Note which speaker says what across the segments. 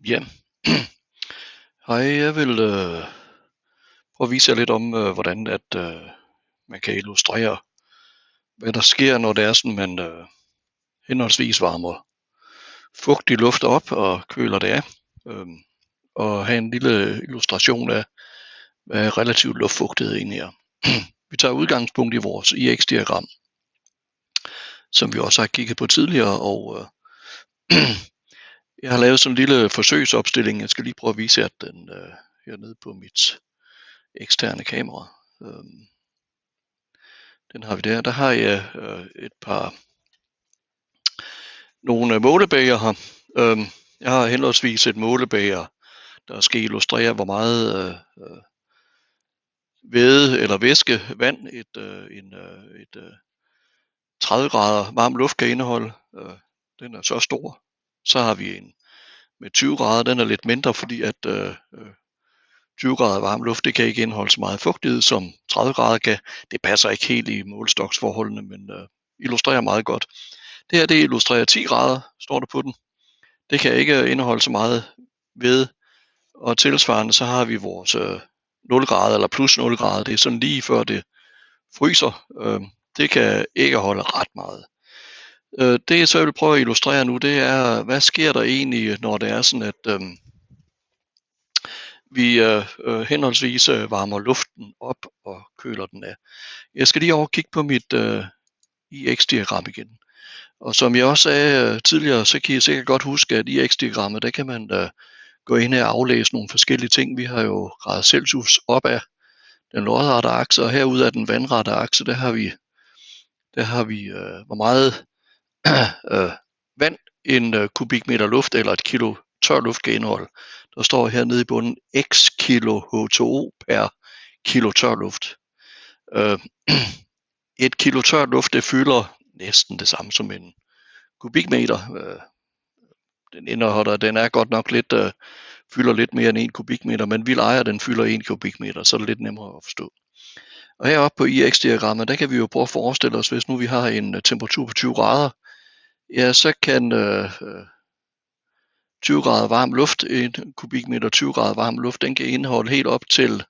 Speaker 1: Ja, hej. Jeg vil prøve at vise jer lidt om, hvordan man kan illustrere, hvad der sker, når det er sådan, man henholdsvis varmer fugtig luft op og køler det af, øhm, og have en lille illustration af, hvad relativ luftfugtighed egentlig er. Vi tager udgangspunkt i vores IX-diagram, som vi også har kigget på tidligere, og jeg har lavet sådan en lille forsøgsopstilling. Jeg skal lige prøve at vise jer den hernede på mit eksterne kamera. Den har vi der. Der har jeg nogle målebæger her. Jeg har henholdsvis et målebæger, der skal illustrere, hvor meget væde eller væske, vand, et 30 grader varm luft kan indeholde. Den er så stor. Så har vi en med 20 grader, den er lidt mindre, fordi at 20 grader varm luft, det kan ikke indeholde så meget fugtighed, som 30 grader kan. Det passer ikke helt i målestoksforholdene, men illustrerer meget godt. Det her, det illustrerer 10 grader, står der på den. Det kan ikke indeholde så meget ved, og tilsvarende så har vi vores 0 grader eller plus 0 grader. Det er sådan lige før det fryser. Det kan ikke holde ret meget. Det jeg så vil prøve at illustrere nu, det er, hvad sker der egentlig, når det er sådan, at vi henholdsvis varmer luften op og køler den af. Jeg skal lige over kigge på mit IX-diagram igen. Og som jeg også sagde tidligere, så kan I sikkert godt huske, at i IX-diagrammet, der kan man gå ind og aflæse nogle forskellige ting. Vi har jo grad Celsius op af den lodrette akse, og herude af den vandrette akse, der har vi hvor meget vand en kubikmeter luft eller et kilo tør luft kan indeholde. Der står hernede i bunden x kilo H2O per kilo tør luft. Et kilo tør luft, det fylder næsten det samme som en kubikmeter. Den er godt nok lidt, fylder lidt mere end 1 kubikmeter, men vi leger, den fylder 1 kubikmeter, så er det lidt nemmere at forstå. Og heroppe på IX-diagrammet, der kan vi jo prøve at forestille os, hvis nu vi har en temperatur på 20 grader, ja, så kan 20 grader varm luft, en kubikmeter 20 grader varm luft, den kan indeholde helt op til,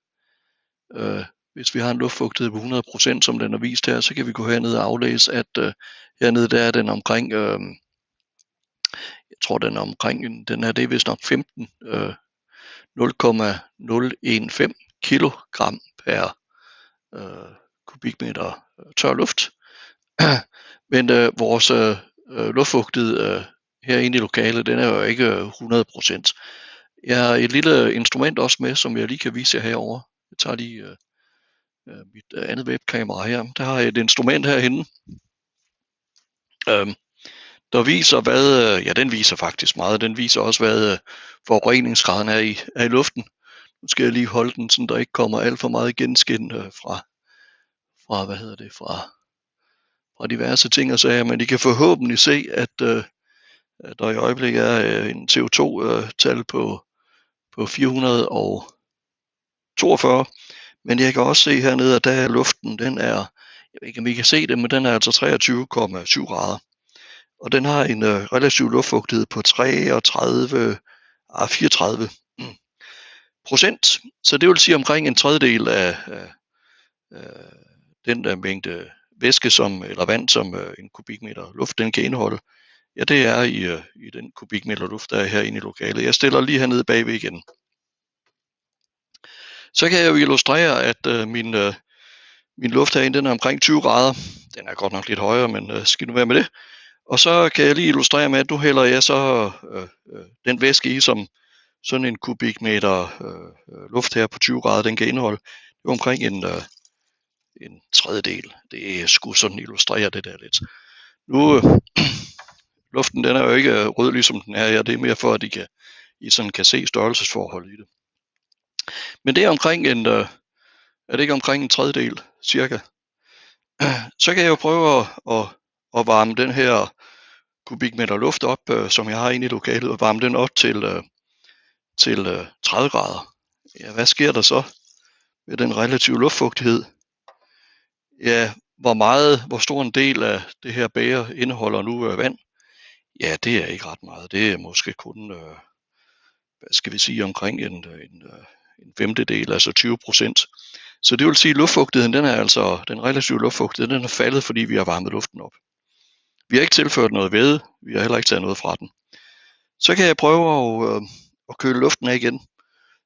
Speaker 1: hvis vi har en luftfugtighed på 100%, som den er vist her, så kan vi gå herned og aflæse, at hernede der er den omkring, jeg tror den er omkring, den her det er vist nok 0,015 kilogram per kubikmeter tør luft. Men vores luftfugtighed herinde i lokalet, den er jo ikke 100%. Jeg har et lille instrument også med, som jeg lige kan vise jer herovre. Jeg tager lige mit andet webkamera her. Der har jeg et instrument herinde, der viser hvad, ja den viser faktisk meget. Den viser også hvad forureningsgraden er i luften. Nu skal jeg lige holde den, så der ikke kommer alt for meget genskin fra diverse ting og sager, men I kan forhåbentlig se, at der i øjeblikket er en CO2-tal på 442, men jeg kan også se hernede, at der er luften, den er, jeg ved ikke om I kan se det, men den er altså 23,7 grader, og den har en relativ luftfugtighed på 34%, så det vil sige omkring en tredjedel af den der mængde væske eller vand, som en kubikmeter luft den kan indeholde. Ja, det er i den kubikmeter luft, der er herinde i lokalet. Jeg stiller lige hernede bagved igen. Så kan jeg jo illustrere, at min luft herinde, den er omkring 20 grader. Den er godt nok lidt højere, men skal nu være med det. Og så kan jeg lige illustrere med, at nu hælder jeg så den væske i, som sådan en kubikmeter luft her på 20 grader, den kan indeholde. Det er omkring en tredjedel. Det er sgu sådan illustrere det der lidt. Nu, luften den er jo ikke rød ligesom den er her, det er mere for, at I sådan kan se størrelsesforholdet i det. Men det er omkring er det ikke omkring en tredjedel, cirka. Så kan jeg jo prøve at varme den her kubikmeter luft op, som jeg har inde i lokalet, og varme den op til 30 grader. Ja, hvad sker der så med den relative luftfugtighed? Ja, hvor stor en del af det her bæger indeholder nu vand? Ja, det er ikke ret meget. Det er måske kun hvad skal vi sige, omkring en femtedel, altså 20%. Så det vil sige, at luftfugtigheden, den relative luftfugtighed, den er faldet, fordi vi har varmet luften op. Vi har ikke tilført noget væde, vi har heller ikke taget noget fra den. Så kan jeg prøve at køle luften af igen.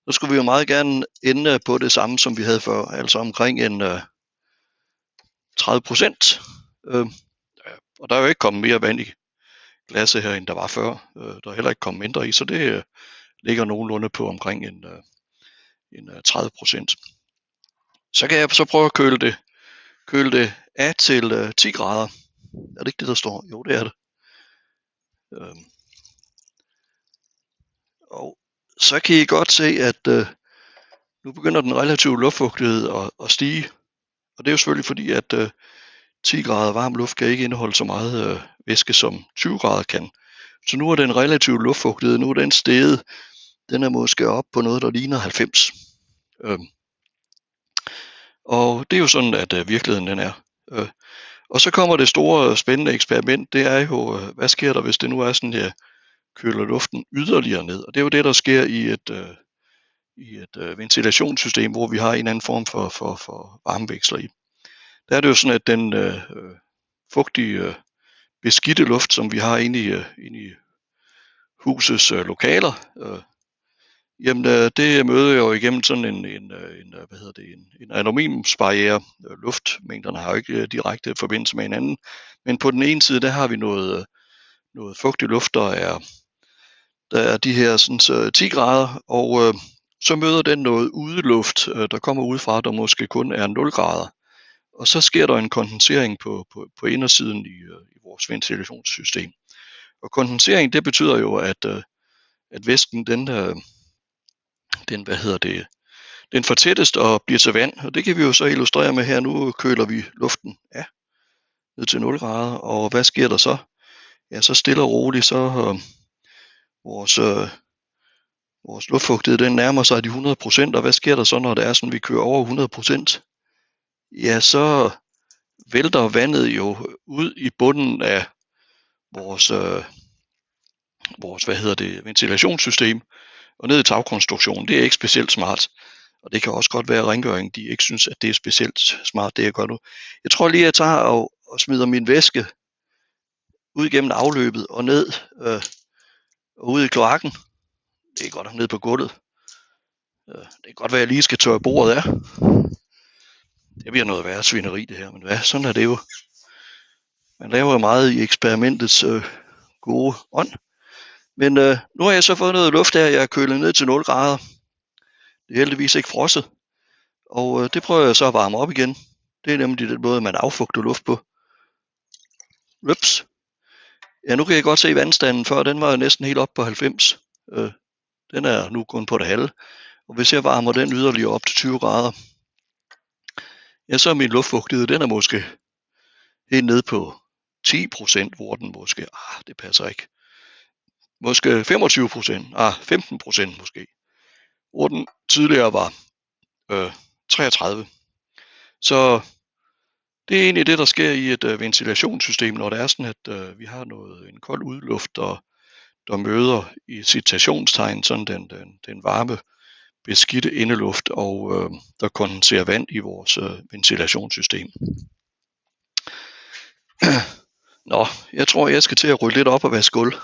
Speaker 1: Så skulle vi jo meget gerne ende på det samme, som vi havde før, altså omkring en 30%. Og der er jo ikke kommet mere vand i glasset her, end der var før. Der er heller ikke kommet mindre i, så det ligger nogenlunde på omkring en 30%. Så kan jeg så prøve at køle det af til 10 grader. Er det ikke det, der står? Jo, det er det. Og så kan I godt se, at nu begynder den relative luftfugtighed at stige. Og det er jo selvfølgelig fordi, at 10 grader varm luft kan ikke indeholde så meget væske, som 20 grader kan. Så nu er den relative luftfugtighed, nu er den steget. Den er måske op på noget, der ligner 90. Og det er jo sådan, at virkeligheden den er. Og så kommer det store spændende eksperiment, det er jo, hvad sker der, hvis det nu er sådan, at jeg køler luften yderligere ned. Og det er jo det, der sker i et ventilationssystem, hvor vi har en anden form for varmeveksler i. Der er det jo sådan, at den fugtige, beskidte luft, som vi har inde i husets lokaler, jamen det møder jo igennem sådan en aluminiumsbarriere. Luftmængderne har jo ikke direkte forbindelse med hinanden, men på den ene side, der har vi noget fugtig luft, der er de her sådan, 10 grader, og så møder den noget udeluft, der kommer udefra, der måske kun er 0 grader. Og så sker der en kondensering på indersiden i vores ventilationssystem. Og kondensering, det betyder jo, at væsken, den fortættes og bliver til vand. Og det kan vi jo så illustrere med her. Nu køler vi luften af ned til 0 grader. Og hvad sker der så? Ja, så stille og roligt, så vores luftfugtighed, den nærmer sig de 100%. Og hvad sker der så, når det er sådan, vi kører over 100%? Ja, så vælter vandet jo ud i bunden af vores ventilationssystem og ned i tagkonstruktionen. Det er ikke specielt smart. Og det kan også godt være, at rengøringen de ikke synes, at det er specielt smart, det jeg gør nu. Jeg tror lige, at jeg tager og smider min væske ud gennem afløbet og ned og ud i kloakken. Det er godt at ned på gulvet. Det kan godt være, at jeg lige skal tørre bordet af. Det bliver noget værre svineri det her, men hvad? Sådan er det jo. Man laver meget i eksperimentets gode ånd. Men nu har jeg så fået noget luft her, jeg er kølet ned til 0 grader. Det er heldigvis ikke frosset. Og det prøver jeg så at varme op igen. Det er nemlig den måde, man affugter luft på. Ups. Ja, nu kan jeg godt se vandstanden før. Den var jo næsten helt op på 90. Den er nu kun på det halve. Og hvis jeg varmer den yderligere op til 20 grader, ja, så er min luftfugtighed, den er måske helt nede på 10%, hvor den måske, det passer ikke. Måske 25%, 15% måske. Hvor den tidligere var 33. Så det er egentlig det, der sker i et ventilationssystem, når det er sådan, at vi har en kold udluft, der møder i citationstegn sådan den varme, beskidte indeluft, og der kondenserer vand i vores ventilationssystem. Nå, jeg tror, jeg skal til at rydde lidt op og vaske gulv.